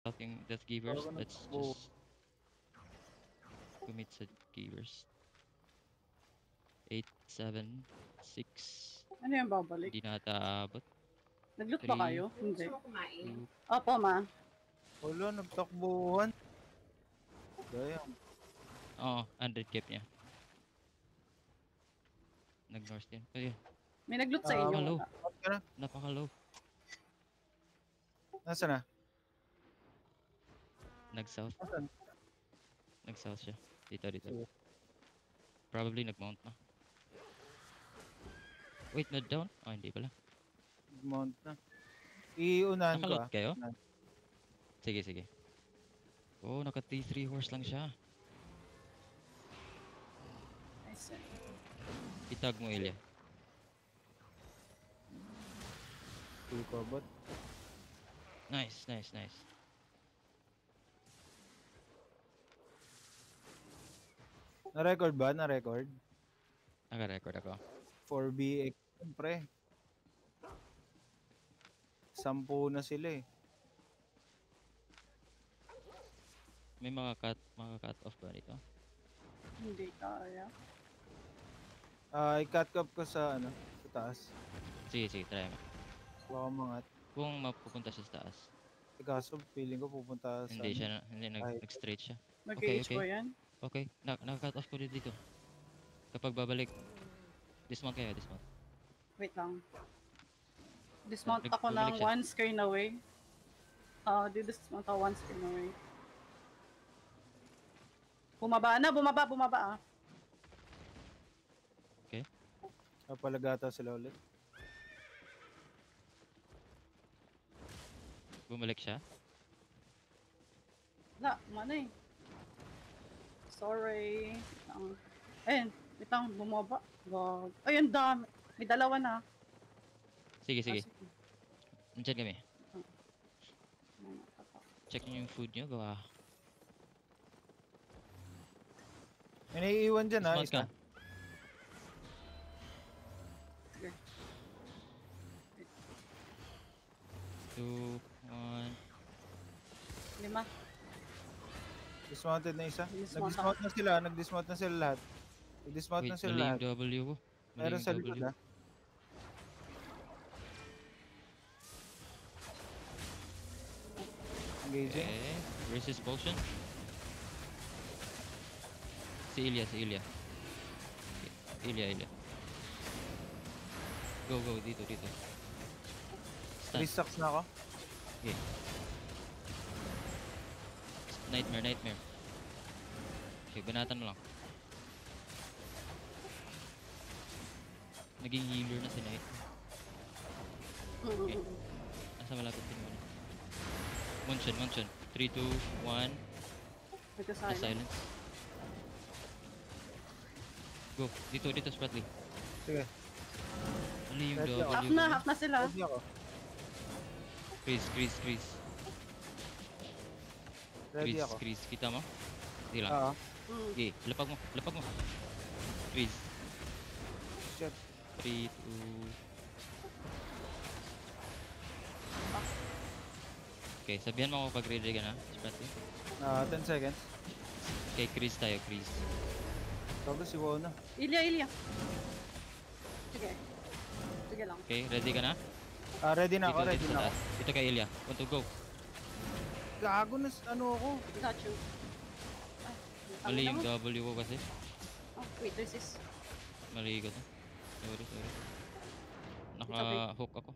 Talking death givers, let's just commit sa givers. 8, 7, 6. Ano yung babalik? Hindi na ata aabot. Nag-loot ba 3, kayo? Hindi. 2. Opo, ma. Wala, nagtakbuhan. Dayang. Oo, 100 cap niya. Nag-north yan. Ayun, May nag-loot sa inyo. napaka-low. Wala. Out ka na. Napaka-low. Nasaan na? Nag-south. Nasaan? Nag-south siya. Dito. Sige. Probably nag-mount na. Wait, na-down? Oh, hindi pala. Mount na. Iunahan ko Nakalot kayo? Sige. Oh, naka T3 horse lang siya. Nice. Itag mo, Ilya. Hindi ko abot. Nice. Na-record ba? Na-record? Naka-record ako. 4BX. Siyempre. 10 na sila eh. May mga cut off ba nito? Hindi kaya. I-cut up ko sa sa taas. Sige, try mo. Baka mangat. Kung mapupunta siya sa taas. Kaso feeling ko pupunta sa Hindi nag-straight siya. Nag-age Okay. ko yan. Okay, naka-cut off ko dito. Kapag babalik, dismount kayo. Wait lang. Dismount ako Bumalik ng siya. 1 screen away. Di-dismount ako 1 screen away. Bumaba ah. Okay. Napalagata sila ulit. Bumalik siya. Wala, umano eh. Sorry. Ayun, itang bumaba. Wag. Ayun, dami. May dalawa na. Sige. Ah, Nandiyan kami. Check nyo yung food nyo. Gawa. May naiiwan dyan ha. Dismount ka. Sige. 2, 1. 5. Dismounted na isa. Dismount Nag-dismount na sila lahat. Nag-dismount Wait, na sila mali lahat. yung W ko. Meron sa likod ha. Engaging. Okay. Resist potion. Si Ilya. Ilya. Go, dito. Stun. 3 stacks na ako. Okay. Nightmare. Okay, banatan mo lang. Naging healer na si Knight. Okay. Nasa malapit din mo na. Munchen. 3, 2, 1. Ito Na silence. Go. Dito, Spratly. Sige. Ano yung Ready ako. W? Half na sila. Ready ako. Ready ako. Chris. Kita mo? Hindi lang. Oo. Okay, lapag mo. Chris. Shit. 3, 2. Okay, sabihan mo ako pag ready ka na. Spratly. 10 seconds. Okay, Chris tayo. Tapos si Wona. Ilya. Sige lang. Okay, ready ka na? Ready na ako. Dito sa taas. Dito kay Ilya. 1, 2, go. Gago na ako. Got you. Mali yung W ko kasi. Oh, wait, this is... Mali ko to. Sorry. Naka-hook ako.